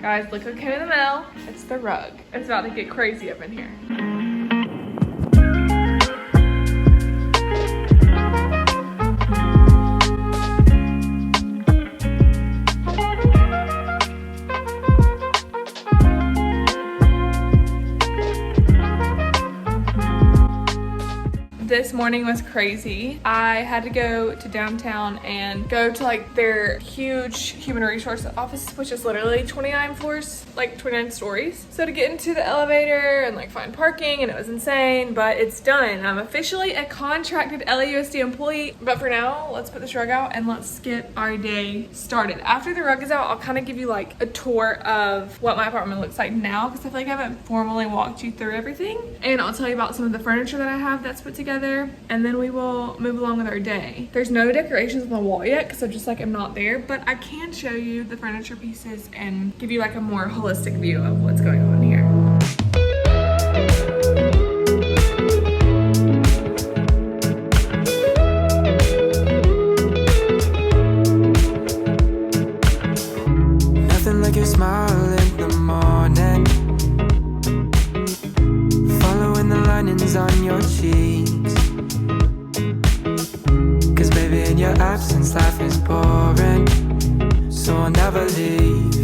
Guys, look what came in the mail. It's the rug. It's about to get crazy up in here. This morning was crazy. I had to go to downtown and go to like their huge human resource office, which is literally 29 floors, like 29 stories. So to get into the elevator and like find parking, and it was insane, but it's done. I'm officially a contracted LAUSD employee. But for now, let's put this rug out and let's get our day started. After the rug is out, I'll kind of give you like a tour of what my apartment looks like now, because I feel like I haven't formally walked you through everything. And I'll tell you about some of the furniture that I have that's put together, and then we will move along with our day. There's no decorations on the wall yet because I just like am not there, but I can show you the furniture pieces and give you like a more holistic view of what's going on here. Nothing like your smile in the morning, following the linings on your cheeks. In your absence, life is boring, so I'll never leave.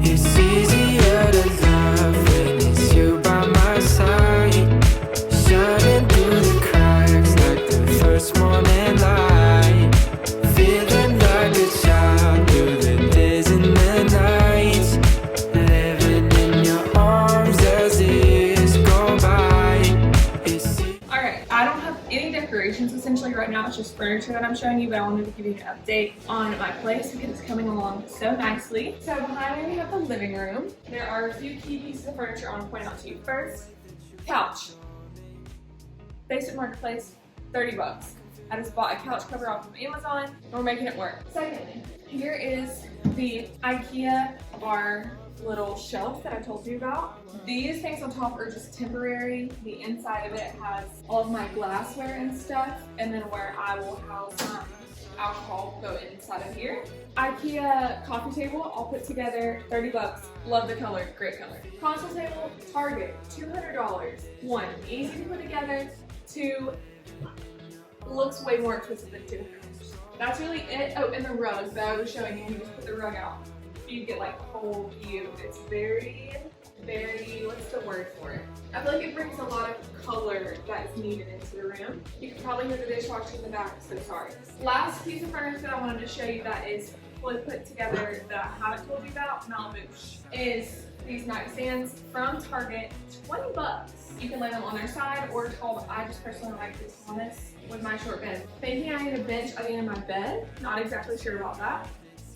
It's easier to love when it's you by my side, shining through the cracks like the first morning light, feeling like a child through the days and the nights, living in your arms as years go by. Alright, I don't have any decorations essentially right now. It's just furniture that I'm showing you, but I wanted to give you an update on my place because it's coming along so nicely. So behind me we have the living room. There are a few key pieces of furniture I want to point out to you. First, couch. Basic Marketplace, 30 bucks. I just bought a couch cover off of Amazon and we're making it work. Secondly, here is the IKEA bar little shelf that I told you about. These things on top are just temporary. The inside of it has all of my glassware and stuff, and then where I will house alcohol will go inside of here. IKEA coffee table, all put together, 30 bucks. Love the color, great color. Console table, Target, $200. One, easy to put together. Two, looks way more expensive than $200. That's really it. Oh, and the rug that I was showing you, you just put the rug out. You get like the whole view. It's very, what's the word for it? I feel like it brings a lot of color that is needed into the room. You can probably hear the dishwasher in the back, so sorry. Last piece of furniture that I wanted to show you that is fully put together that I haven't told you about, Malbouche, is these nightstands from Target, 20 bucks. You can lay them on their side or tall. I just personally like this on this with my short bed. Thinking I need a bench at the end of my bed, not exactly sure about that.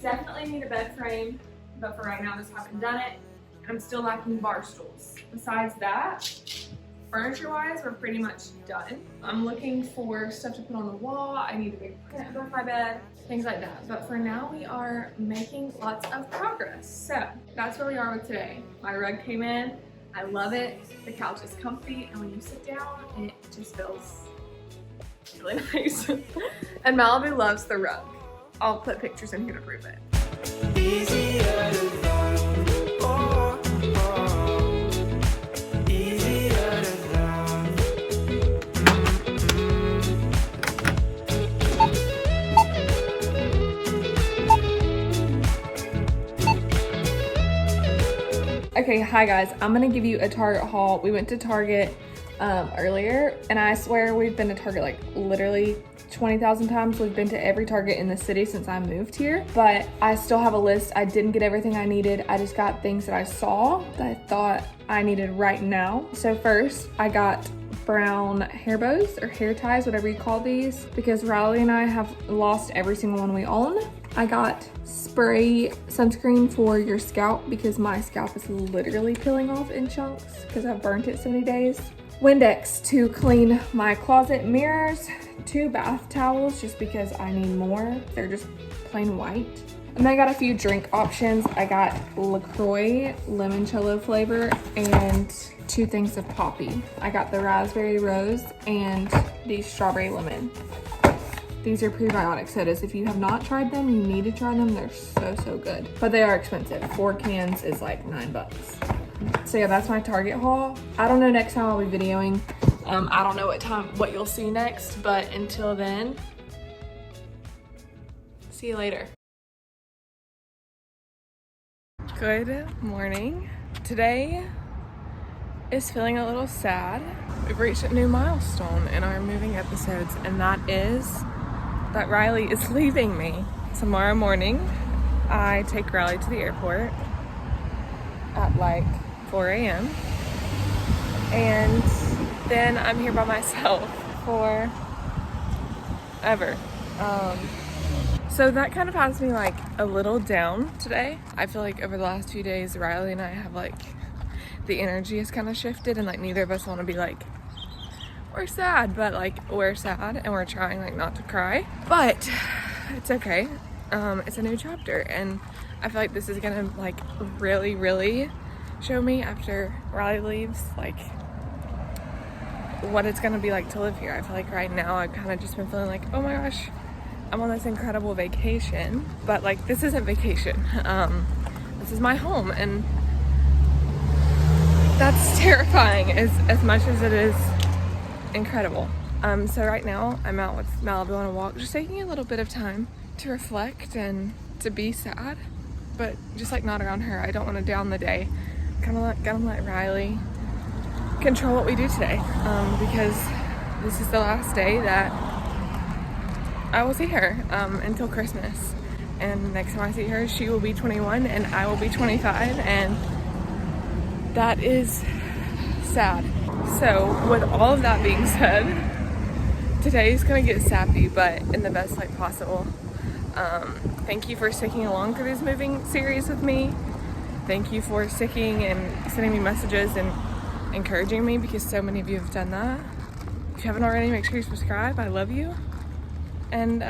Definitely need a bed frame, but for right now, just haven't done it. I'm still lacking bar stools. Besides that, furniture-wise, we're pretty much done. I'm looking for stuff to put on the wall. I need a big print above my bed, things like that. But for now, we are making lots of progress. So that's where we are with today. My rug came in. I love it. The couch is comfy, and when you sit down, it just feels really nice. And Malibu loves the rug. I'll put pictures in here to prove it. Easier to love, oh, oh. Easier to love. Okay, hi guys. I'm gonna give you a Target haul. We went to Target earlier, and I swear we've been to Target like literally 20,000 times. We've been to every Target in the city since I moved here, but I still have a list. I didn't get everything I needed. I just got things that I saw that I thought I needed right now. So first, I got brown hair bows or hair ties, whatever you call these, because Riley and I have lost every single one we own. I got spray sunscreen for your scalp because my scalp is literally peeling off in chunks because I've burnt it so many days. Windex to clean my closet mirrors, 2 bath towels just because I need more. They're just plain white. And then I got a few drink options. I got LaCroix limoncello flavor and 2 things of poppy. I got the raspberry rose and the strawberry lemon. These are prebiotic sodas. If you have not tried them, you need to try them. They're so good. But they are expensive. 4 cans is like $9. So yeah, that's my Target haul. I don't know next time I'll be videoing. I don't know what you'll see next, but until then, see you later. Good morning. Today is feeling a little sad. We've reached a new milestone in our moving episodes, and that is that Riley is leaving me. Tomorrow morning, I take Riley to the airport at like 4 a.m. and then I'm here by myself for ever. So that kind of has me like a little down today. I feel like over the last few days, Riley and I have like, the energy has kind of shifted, and like neither of us want to be like, we're sad, but like we're sad and we're trying like not to cry, but it's okay. It's a new chapter, and I feel like this is gonna like really show me after Riley leaves like what it's gonna be like to live here. I feel like right now I've kind of just been feeling like, oh my gosh, I'm on this incredible vacation, but like this isn't vacation. This is my home, and that's terrifying as much as it is incredible. So right now I'm out with Malibu on a walk, just taking a little bit of time to reflect and to be sad, but just like not around her. I don't want to down the day. Gonna let Riley control what we do today, because this is the last day that I will see her until Christmas. And next time I see her, she will be 21 and I will be 25, and that is sad. So with all of that being said, today's gonna get sappy, but in the best light possible. Thank you for sticking along through this moving series with me. Thank you for sticking and sending me messages and encouraging me, because so many of you have done that. If you haven't already, make sure you subscribe. I love you. And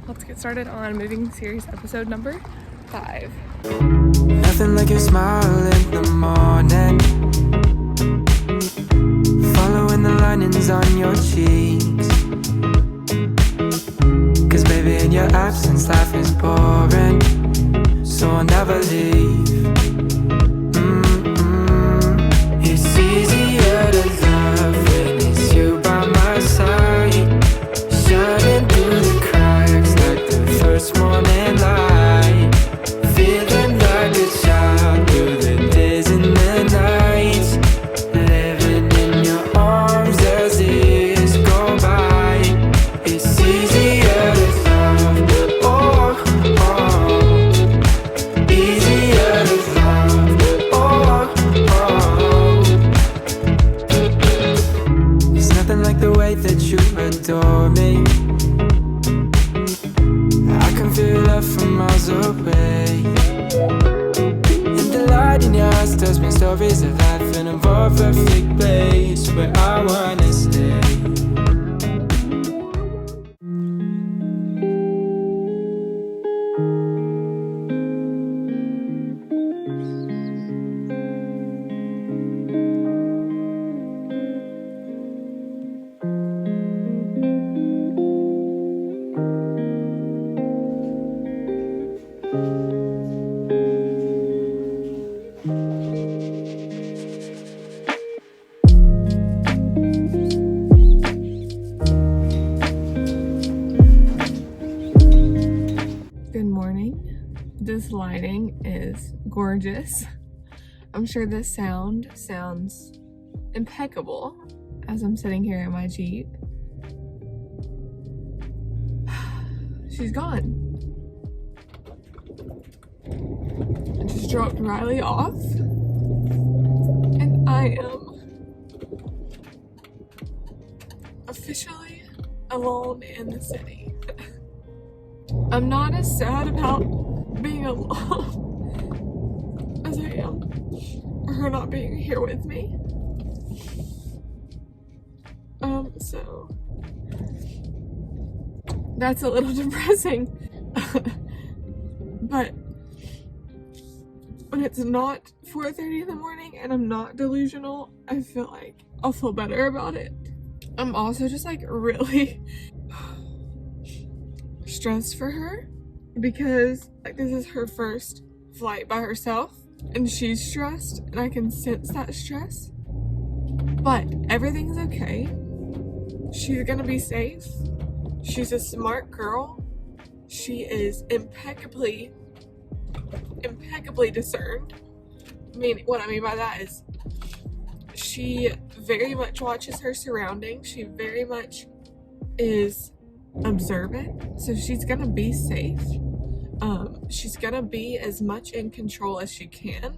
let's get started on moving series episode number 5. Nothing like your smile in the morning, following the linings on your cheeks. Cause baby, in your absence life is boring, so I'll never leave. It's easier to love when it's you by my side, shining through the cracks like the first morning light, feeling like a child through the days and the nights, living in your arms as the years go by. It's easier to love, oh, easier to love, There's nothing like the way that you adore me. I can feel love from miles away, and the light in your eyes tells me stories of life in a more perfect place where I wanna stay. This lighting is gorgeous. I'm sure this sound sounds impeccable as I'm sitting here in my Jeep. She's gone. I just dropped Riley off, and I am officially alone in the city. I'm not as sad about being alone as I am her not being here with me. So that's a little depressing. But when it's not 4:30 in the morning and I'm not delusional, I feel like I'll feel better about it. I'm also just like really stressed for her because like this is her first flight by herself and she's stressed and I can sense that stress. But everything's okay. She's gonna be safe. She's a smart girl. She is impeccably discerned. What I mean by that is she very much watches her surroundings. She very much is observant. So she's gonna be safe. She's gonna be as much in control as she can.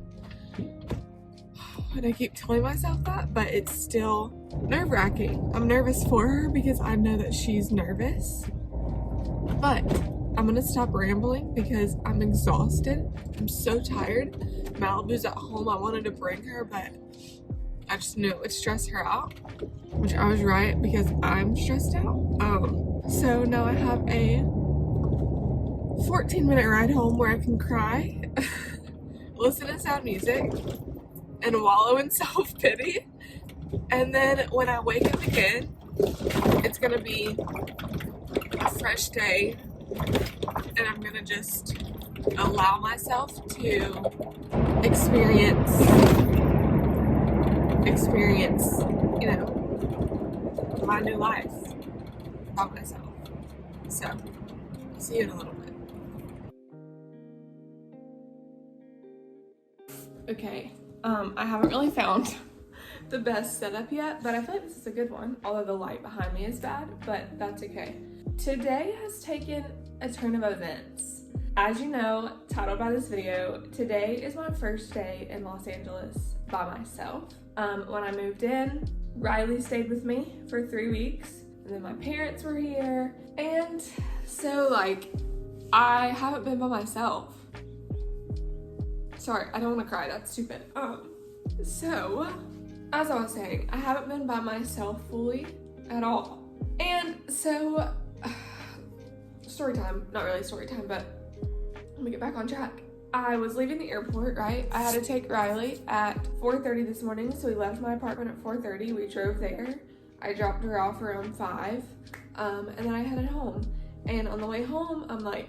And I keep telling myself that, but it's still nerve-wracking. I'm nervous for her because I know that she's nervous. But I'm gonna stop rambling because I'm exhausted. I'm so tired. Malibu's at home. I wanted to bring her, but I just knew it would stress her out, which I was right because I'm stressed out. So now I have a 14-minute ride home where I can cry, listen to sad music, and wallow in self-pity. And then when I wake up again, it's gonna be a fresh day and I'm gonna just allow myself to experience, you know, my new life by myself. So, see you in a little bit. Okay, I haven't really found the best setup yet, but I feel like this is a good one, although the light behind me is bad, but that's okay. Today has taken a turn of events. As you know, titled by this video, today is my first day in Los Angeles by myself. When I moved in, Riley stayed with me for 3 weeks, and then my parents were here, and so like, I haven't been by myself. Sorry, I don't want to cry, that's stupid. So, as I was saying, I haven't been by myself fully at all. And so, story time, not really story time, but let me get back on track. I was leaving the airport, right? I had to take Riley at 4:30 this morning, so we left my apartment at 4:30. We drove there. I dropped her off around 5, and then I headed home. And on the way home, I'm like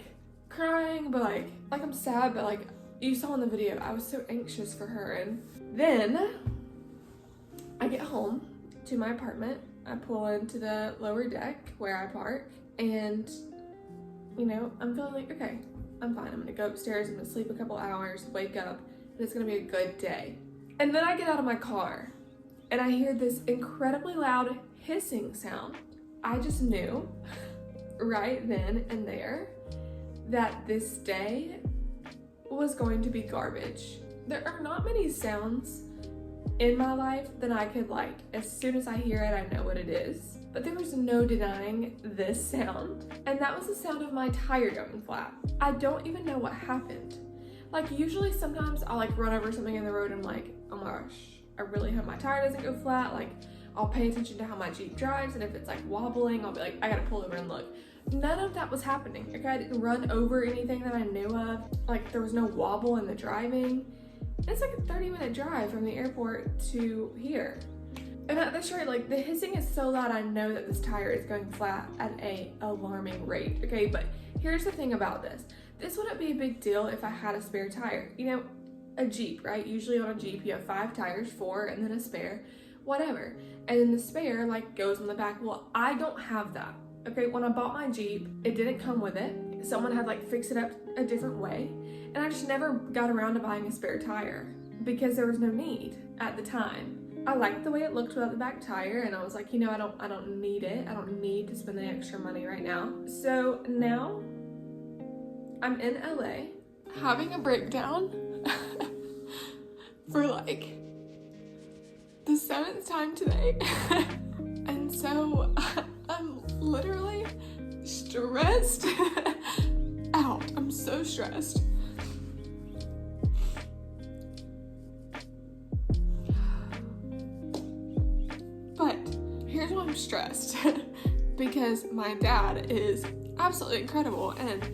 crying, but like I'm sad, but like you saw in the video, I was so anxious for her. And then I get home to my apartment. I pull into the lower deck where I park, and you know, I'm feeling like, okay, I'm fine. I'm gonna go upstairs, I'm gonna sleep a couple hours, wake up, and it's gonna be a good day. And then I get out of my car and I hear this incredibly loud hissing sound. I just knew right then and there that this day was going to be garbage. There are not many sounds in my life that I could like, as soon as I hear it, I know what it is. But there was no denying this sound. And that was the sound of my tire going flat. I don't even know what happened. Like usually sometimes I'll like run over something in the road and I'm like, oh my gosh, I really hope my tire doesn't go flat. Like I'll pay attention to how my Jeep drives, and if it's like wobbling, I'll be like, I gotta pull over and look. None of that was happening. Okay, I didn't run over anything that I knew of. Like there was no wobble in the driving. It's like a 30-minute drive from the airport to here. And at this rate, like the hissing is so loud, I know that this tire is going flat at a alarming rate. Okay, but here's the thing about this. This wouldn't be a big deal if I had a spare tire. You know, a Jeep, right? Usually on a Jeep, you have 5 tires, 4, and then a spare, whatever. And then the spare like goes on the back. Well, I don't have that. Okay, when I bought my Jeep, it didn't come with it. Someone had like fixed it up a different way. And I just never got around to buying a spare tire because there was no need at the time. I liked the way it looked without the back tire, and I was like, you know, I don't need it. I don't need to spend the extra money right now. So now I'm in LA having a breakdown for like the 7th time today. And so I'm literally stressed out. I'm so stressed. But here's why I'm stressed. Because my dad is absolutely incredible, and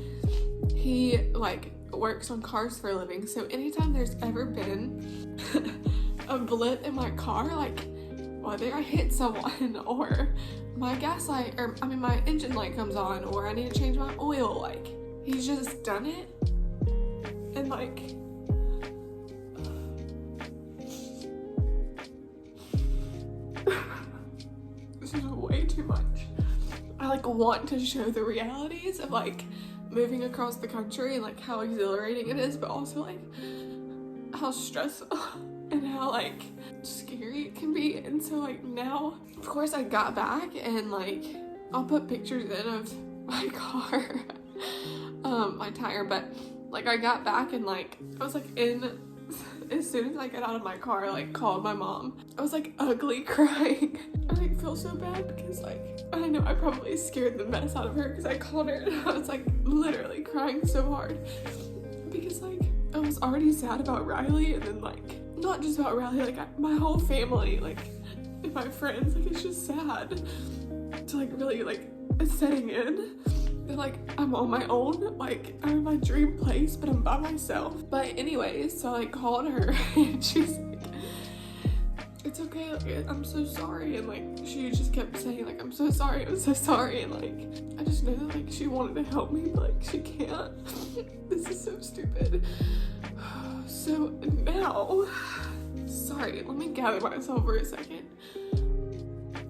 he like works on cars for a living. So anytime there's ever been a blip in my car, like whether I hit someone or my gas light, or I mean my engine light comes on, or I need to change my oil. Like, he's just done it. And like, this is way too much. I like want to show the realities of like moving across the country and like how exhilarating it is, but also like how stressful and how like scary it can be. And so like now, of course, I got back and like I'll put pictures in of my car, my tire, but like I got back and like I was like as soon as I got out of my car, I like called my mom. I was like ugly crying. I like feel so bad because like I know I probably scared the mess out of her because I called her and I was like literally crying so hard because like I was already sad about Riley, and then like not just about Riley, like my whole family, like and my friends, like it's just sad to like really like it's setting in. And like I'm on my own, like I'm in my dream place, but I'm by myself. But anyways, so I called her and she's like, it's okay, like I'm so sorry. And like she just kept saying like I'm so sorry, and like I just know that like she wanted to help me, but like she can't. This is so stupid. So now, sorry, let me gather myself for a second.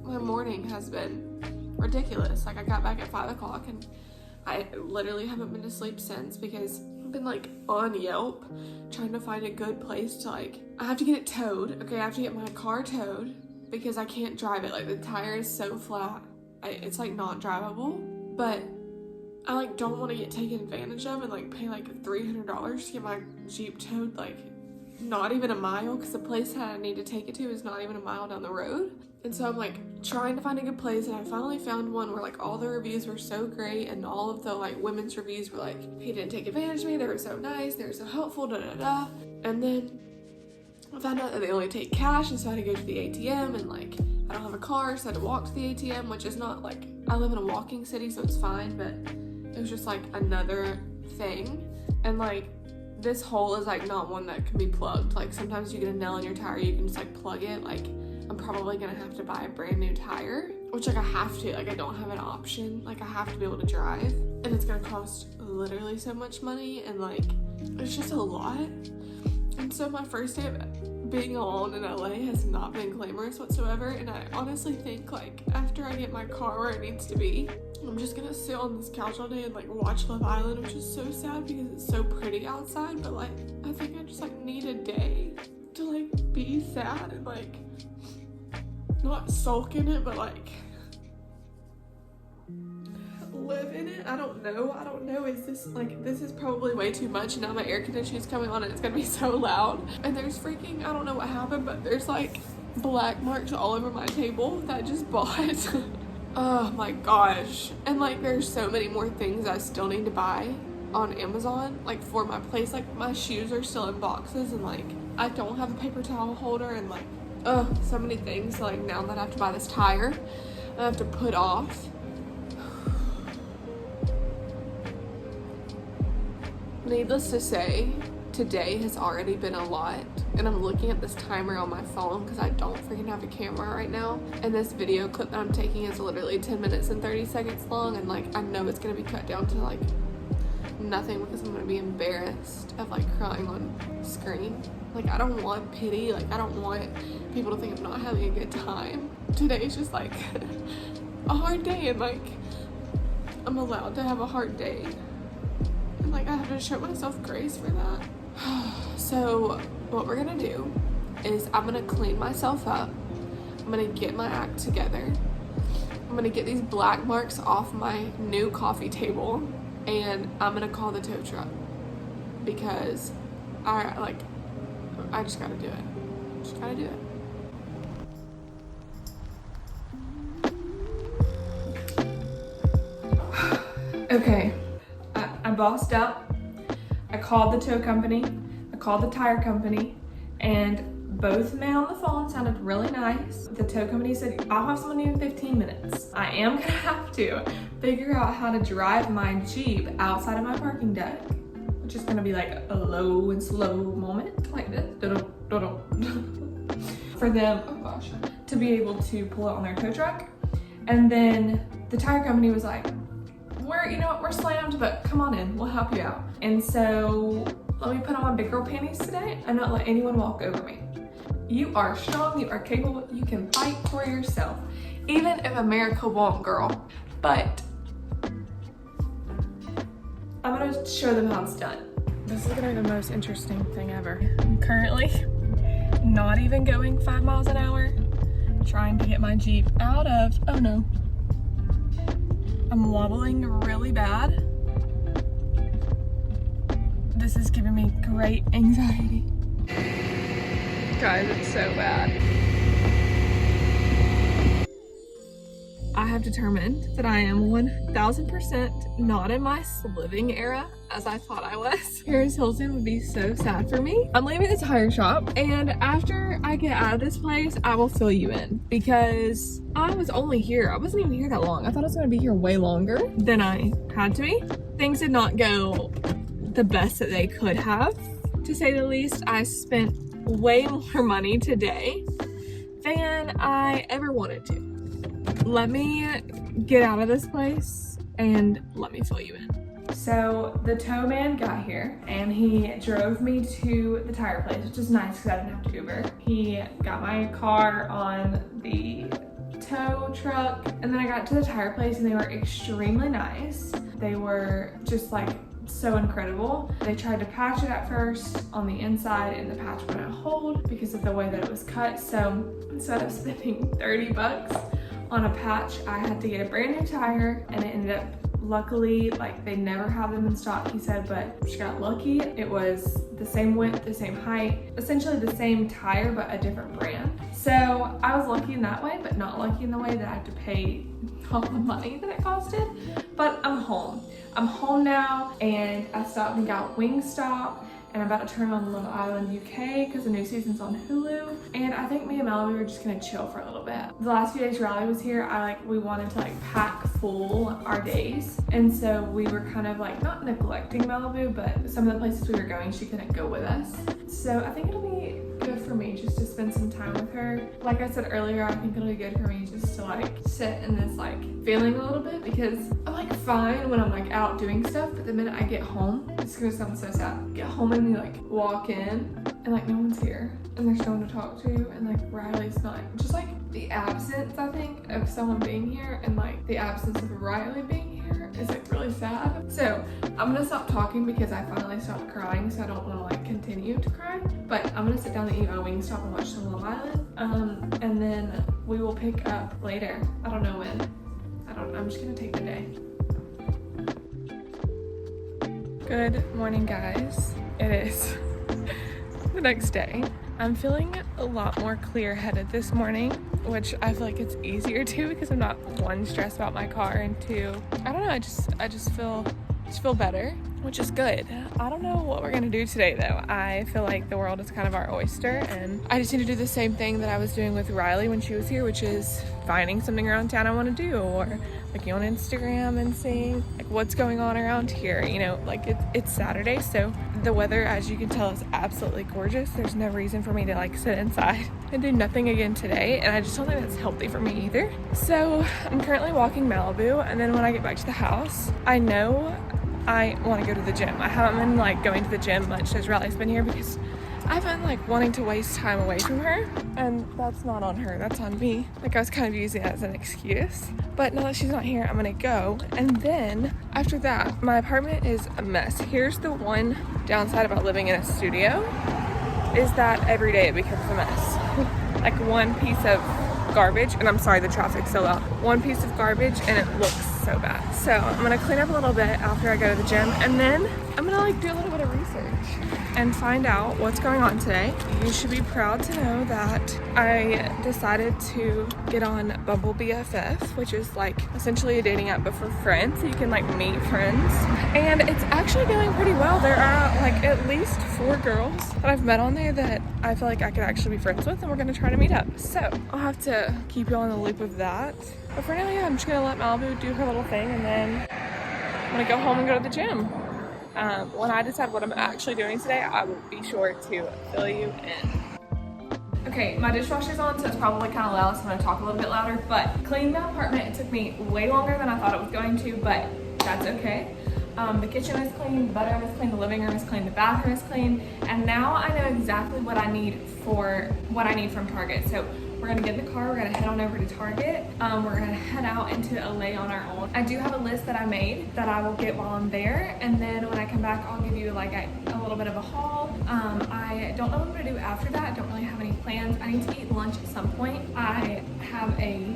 My morning has been ridiculous. Like I got back at 5 o'clock and I literally haven't been to sleep since because I've been like on Yelp trying to find a good place to like, I have to get it towed. Okay, I have to get my car towed because I can't drive it. Like the tire is so flat. It's like not drivable, but I like don't want to get taken advantage of and like pay like $300 to get my Jeep towed like not even a mile, because the place that I need to take it to is not even a mile down the road. And so I'm like trying to find a good place, and I finally found one where like all the reviews were so great, and all of the like women's reviews were like, he didn't take advantage of me, they were so nice, they were so helpful, da da da. And then I found out that they only take cash, and so I had to go to the ATM, and like I don't have a car, so I had to walk to the ATM, which is not like, I live in a walking city, so it's fine, but it was just like another thing. And like this hole is like not one that can be plugged. Like sometimes you get a nail in your tire, you can just like plug it. Like I'm probably gonna have to buy a brand new tire, which like I have to, like I don't have an option. Like I have to be able to drive, and it's gonna cost literally so much money, and like it's just a lot. And so my first day of being alone in LA has not been glamorous whatsoever, and I honestly think like after I get my car where it needs to be, I'm just gonna sit on this couch all day and like watch Love Island, which is so sad because it's so pretty outside, but like I think I just like need a day to like be sad and like not sulk in it, but like live in it. I don't know, is this like, this is probably way too much, and now my air conditioning is coming on and it's gonna be so loud, and there's freaking, I don't know what happened, but there's like black marks all over my table that I just bought. Oh my gosh. And like there's so many more things I still need to buy on Amazon, like for my place. Like my shoes are still in boxes, and like I don't have a paper towel holder, and like so many things. Like now that I have to buy this tire, I have to put off. Needless to say, today has already been a lot, and I'm looking at this timer on my phone because I don't freaking have a camera right now, and this video clip that I'm taking is literally 10 minutes and 30 seconds long, and like I know it's gonna be cut down to like nothing because I'm gonna be embarrassed of like crying on screen. Like I don't want pity, like I don't want people to think I'm not having a good time. Today is just like a hard day, and like I'm allowed to have a hard day, and like I have to show myself grace for that. So what we're gonna do is I'm gonna clean myself up, I'm gonna get my act together, I'm gonna get these black marks off my new coffee table, and I'm gonna call the tow truck because I just gotta do it. Just gotta do it. Okay, I bossed up. I called the tow company, I called the tire company, and both men on the phone sounded really nice. The tow company said, I'll have someone in 15 minutes. I am gonna have to figure out how to drive my Jeep outside of my parking deck, which is gonna be like a low and slow moment, like this. for them, oh gosh, to be able to pull it on their tow truck. And then the tire company was like, you know what, we're slammed, but come on in, we'll help you out. And so let me put on my big girl panties today and not let anyone walk over me. You are strong, you are capable, you can fight for yourself. Even if America won't, girl. But I'm gonna show them how it's done. This is gonna be the most interesting thing ever. I'm currently not even going 5 miles an hour, trying to get my Jeep out of, oh no. I'm wobbling really bad. This is giving me great anxiety. Guys, it's so bad. I have determined that I am 1000% not in my living era as I thought I was. Paris Hilton would be so sad for me. I'm leaving the tire shop, and after I get out of this place, I will fill you in because I was only here. I wasn't even here that long. I thought I was gonna be here way longer than I had to be. Things did not go the best that they could have, to say the least. I spent way more money today than I ever wanted to. Let me get out of this place and let me fill you in. So the tow man got here and he drove me to the tire place, which is nice because I didn't have to Uber. He got my car on the tow truck, and then I got to the tire place and they were extremely nice. They were just like so incredible. They tried to patch it at first on the inside and the patch wouldn't hold because of the way that it was cut. So instead of spending 30 bucks on a patch, I had to get a brand new tire, and it ended up, luckily, like they never have them in stock, he said, but she got lucky. It was the same width, the same height, essentially the same tire, but a different brand. So I was lucky in that way, but not lucky in the way that I had to pay all the money that it costed. But I'm home. I'm home now, and I stopped and got Wingstop, and I'm about to turn on Love Island UK because the new season's on Hulu. And I think me and Melody were just gonna chill for a little bit. The last few days Riley was here, we wanted to like pack full our days. And so we were kind of like not neglecting Malibu, but some of the places we were going, she couldn't go with us. So I think it'll be good for me just to spend some time with her. Like I said earlier, I think it'll be good for me just to like sit in this like feeling a little bit, because I'm like fine when I'm like out doing stuff, but the minute I get home, it's gonna sound so sad. Get home and you like walk in and like no one's here and there's no one to talk to, and like Riley's not, just like the absence, I think, of someone being here and like the absence of Riley being here is like really sad. So I'm gonna stop talking because I finally stopped crying, so I don't want to like continue to cry, but I'm gonna sit down and eat my Wingstop and watch some Love Island, and then we will pick up later. I don't know when. I'm just gonna take the day. Good morning, guys. It is the next day. I'm feeling a lot more clear-headed this morning, which I feel like it's easier to because I'm not, one, stressed about my car, and two, I don't know, I just feel better, which is good. I don't know what we're gonna do today though. I feel like the world is kind of our oyster, and I just need to do the same thing that I was doing with Riley when she was here, which is finding something around town I want to do, or looking on Instagram and seeing like what's going on around here. You know, like it's Saturday, so the weather, as you can tell, is absolutely gorgeous. There's no reason for me to like sit inside and do nothing again today, and I just don't think that's healthy for me either. So I'm currently walking Malibu, and then when I get back to the house, I know I want to go to the gym. I haven't been like going to the gym much as Riley's been here because I've been like wanting to waste time away from her, and that's not on her, that's on me. Like I was kind of using it as an excuse, but now that she's not here, I'm gonna go. And then after that, my apartment is a mess. Here's the one downside about living in a studio, is that every day it becomes a mess. Like one piece of garbage, and I'm sorry the traffic's so loud, one piece of garbage and it looks so bad. So I'm gonna clean up a little bit after I go to the gym, and then I'm gonna like do a little bit of research and find out what's going on today. You should be proud to know that I decided to get on Bumble BFF, which is like essentially a dating app but for friends, so you can like meet friends, and it's actually going pretty well. There are like at least 4 girls that I've met on there that I feel like I could actually be friends with, and we're gonna try to meet up. So I'll have to keep you on the loop of that. But for now, yeah, I'm just gonna let Malibu do her little thing, and then I'm gonna go home and go to the gym. When I decide what I'm actually doing today, I will be sure to fill you in. Okay, my dishwasher's on, so it's probably kind of loud, so I'm gonna talk a little bit louder. But cleaning the apartment, it took me way longer than I thought it was going to, but that's okay. The kitchen is clean, the bedroom is clean, the living room is clean, the bathroom is clean, and now I know exactly what I need from Target. So we're gonna get in the car, we're gonna head on over to Target. We're gonna head out into LA on our own. I do have a list that I made that I will get while I'm there, and then when I come back, I'll give you like a little bit of a haul. I don't know what I'm gonna do after that. I don't really have any plans. I need to eat lunch at some point. I have a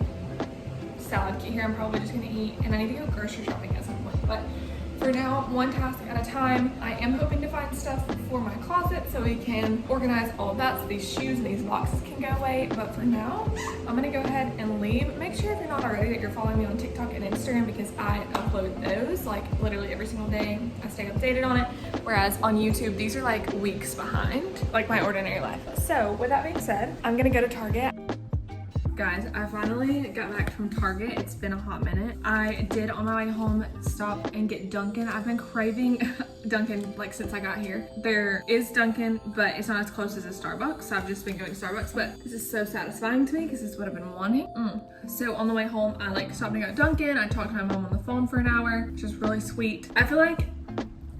salad kit here I'm probably just gonna eat, and I need to go grocery shopping at some point. But for now, one task at a time. I am hoping to find stuff for my closet so we can organize all of that so these shoes and these boxes can go away. But for now, I'm gonna go ahead and leave. Make sure if you're not already that you're following me on TikTok and Instagram, because I upload those like literally every single day. I stay updated on it. Whereas on YouTube, these are like weeks behind, like my ordinary life. So with that being said, I'm gonna go to Target. Guys, I finally got back from Target. It's been a hot minute. I did on my way home stop and get Dunkin'. I've been craving Dunkin' like since I got here. There is Dunkin', but it's not as close as a Starbucks. So I've just been going to Starbucks, but this is so satisfying to me because this is what I've been wanting. So on the way home, I like stopped and got Dunkin'. I talked to my mom on the phone for an hour, which is really sweet. I feel like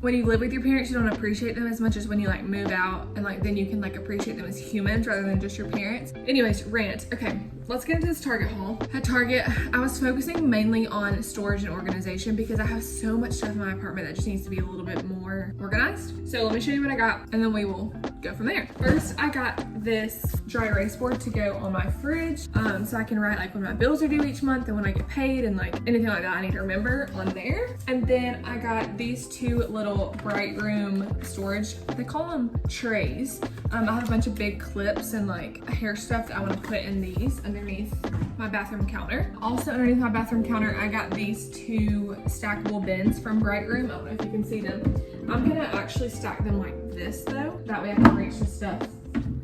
when you live with your parents, you don't appreciate them as much as when you like move out, and like then you can like appreciate them as humans rather than just your parents. Anyways, rant. Okay, let's get into this Target haul. At Target, I was focusing mainly on storage and organization because I have so much stuff in my apartment that just needs to be a little bit more organized. So let me show you what I got, and then we will go from there. First, I got this dry erase board to go on my fridge, so I can write like when my bills are due each month and when I get paid and like anything like that I need to remember on there. And then I got these two little bright room storage, they call them trays. I have a bunch of big clips and like hair stuff that I want to put in these underneath my bathroom counter. Also underneath my bathroom counter, I got these two stackable bins from Bright Room. I don't know if you can see them. I'm gonna actually stack them like this though. That way I can reach the stuff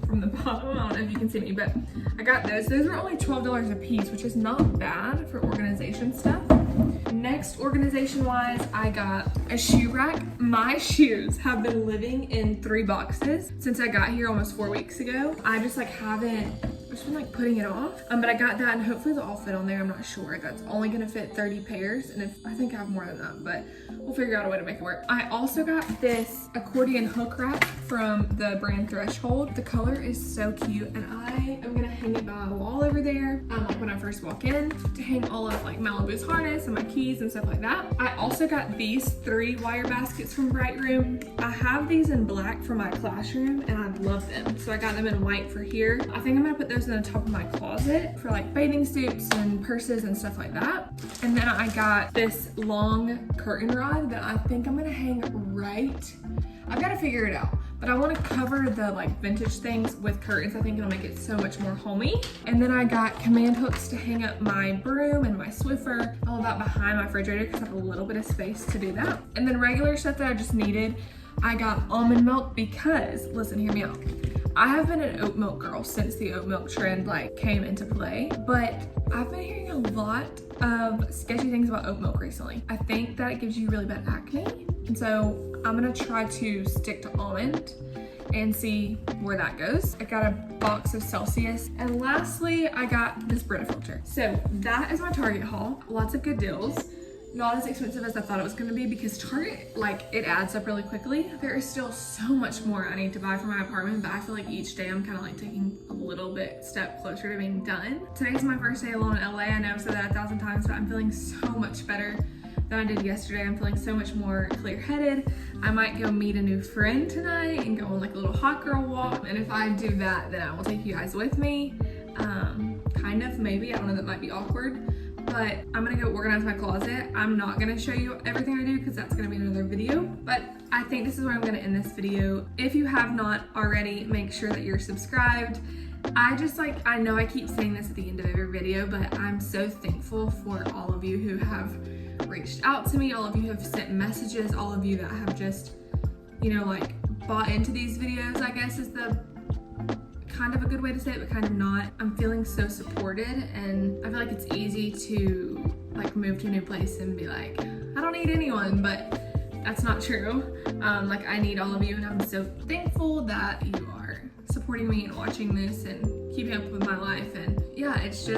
from the bottom. I don't know if you can see me, but I got those. Those are only $12 a piece, which is not bad for organization stuff. Next, organization wise, I got a shoe rack. My shoes have been living in 3 boxes since I got here almost 4 weeks ago. I just like haven't, I've just been like putting it off. But I got that, and hopefully they'll all fit on there. I'm not sure. That's only gonna fit 30 pairs, and if I think I have more than that, but we'll figure out a way to make it work. I also got this accordion hook rack from the brand Threshold. The color is so cute, and I am gonna hang it by the wall over there. Like when I first walk in, to hang all of like Malibu's harness and my keys and stuff like that. I also got these 3 wire baskets from Bright Room. I have these in black for my classroom, and I love them. So I got them in white for here. I think I'm gonna put those in the top of my closet for like bathing suits and purses and stuff like that. And then I got this long curtain rod that I think I'm gonna hang right. I've gotta figure it out, but I wanna cover the like vintage things with curtains. I think it'll make it so much more homey. And then I got command hooks to hang up my broom and my Swiffer, all of that behind my refrigerator because I have a little bit of space to do that. And then regular stuff that I just needed, I got almond milk because, listen, hear me out. I have been an oat milk girl since the oat milk trend like came into play, but I've been hearing a lot of sketchy things about oat milk recently. I think that it gives you really bad acne, and so I'm gonna try to stick to almond and see where that goes. I got a box of Celsius, and lastly, I got this Brita filter. So that is my Target haul. Lots of good deals. Not as expensive as I thought it was gonna be because Target, like, it adds up really quickly. There is still so much more I need to buy for my apartment, but I feel like each day I'm kind of like taking a little bit step closer to being done. Today's my first day alone in LA. I know I've said that 1,000 times, but I'm feeling so much better than I did yesterday. I'm feeling so much more clear-headed. I might go meet a new friend tonight and go on like a little hot girl walk. And if I do that, then I will take you guys with me. Kind of, maybe. I don't know, that might be awkward. But I'm gonna go organize my closet. I'm not gonna show you everything I do because that's gonna be another video. But I think this is where I'm gonna end this video. If you have not already, make sure that you're subscribed. I know I keep saying this at the end of every video, but I'm so thankful for all of you who have reached out to me, all of you who have sent messages, all of you that have just, you know, like bought into these videos, I guess is the kind of a good way to say it, but kind of not. I'm feeling so supported, and I feel like it's easy to like move to a new place and be like, I don't need anyone, but that's not true. Like I need all of you, and I'm so thankful that you are supporting me and watching this and keeping up with my life. And yeah, it's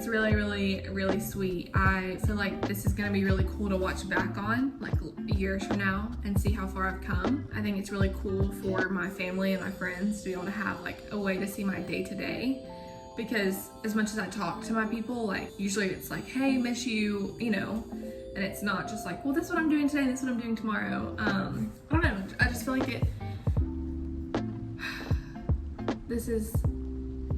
really, really, really sweet. I feel like this is gonna be really cool to watch back on like years from now and see how far I've come. I think it's really cool for my family and my friends to be able to have like a way to see my day to day. Because as much as I talk to my people, like usually it's like, hey, miss you, you know, and it's not just like, well, this is what I'm doing today, this is what I'm doing tomorrow. I don't know, I just feel like this has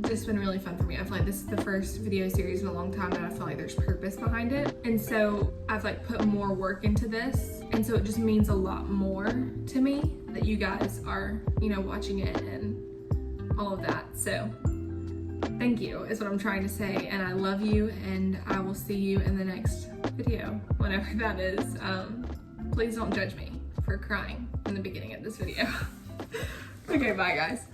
just been really fun for me. I feel like this is the first video series in a long time that I feel like there's purpose behind it. And so I've like put more work into this. And so it just means a lot more to me that you guys are, you know, watching it and all of that. So thank you is what I'm trying to say, and I love you, and I will see you in the next video, whenever that is. Please don't judge me for crying in the beginning of this video. Okay, bye guys.